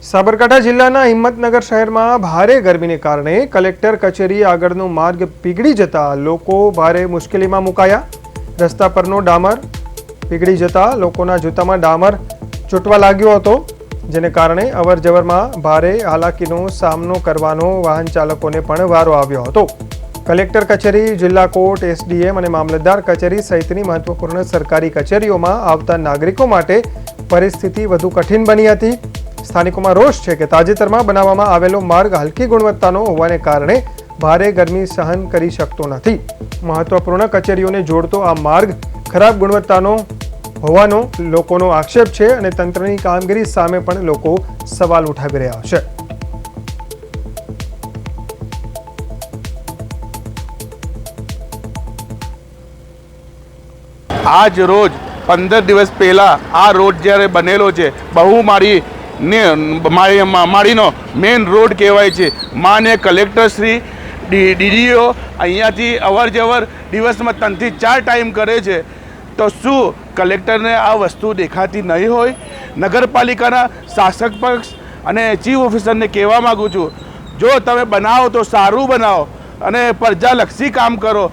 સાબરકાંઠા જિલ્લાના હિંમતનગર શહેરમાં ભારે ગરમીને કારણે કલેક્ટર કચેરી આગળનો માર્ગ પીગળી જતા લોકો ભારે મુશ્કેલીમાં મુકાયા। રસ્તા પરનો ડામર પીગળી જતા લોકોના જૂતામાં ડામર ચોંટવા લાગ્યો હતો, જેને કારણે અવરજવરમાં ભારે હાલાકીનો સામનો કરવાનો વાહન ચાલકોને પણ વારો આવ્યો હતો। કલેક્ટર કચેરી, જિલ્લા કોર્ટ, એસડીએમ અને મામલતદાર કચેરી સહિતની મહત્વપૂર્ણ સરકારી કચેરીઓમાં આવતા નાગરિકો માટે પરિસ્થિતિ વધુ કઠિન બની હતી। સ્થાનિકોમાં રોષ છે કે તાજેતરમાં બનાવવામાં આવેલો માર્ગ હલકી ગુણવત્તાનો હોવાને કારણે ભારે ગરમી સહન કરી શકતો નથી। મહત્વપૂર્ણ કચેરીઓને જોડતો આ માર્ગ ખરાબ ગુણવત્તાનો હોવાનો લોકોનો આક્ષેપ છે અને તંત્રની કામગીરી સામે પણ લોકો સવાલ ઉઠાવી રહ્યા છે। આજ રોજ 15 દિવસ પહેલા આ રોડ જ્યારે બનેલો છે, બહુમાળી માળીનો મેઇન રોડ કહેવાય છે। માન્ય કલેક્ટર શ્રી, ડીડીઓ અહીંયાથી અવર જવર દિવસમાં 3 થી 4 ટાઈમ કરે છે, તો શું કલેક્ટરને આ વસ્તુ દેખાતી નહીં હોય? નગરપાલિકાના શાસક પક્ષ અને ચીફ ઓફિસરને કહેવા માગું છું, જો તમે બનાવો તો સારું બનાવો અને પ્રજાલક્ષી કામ કરો।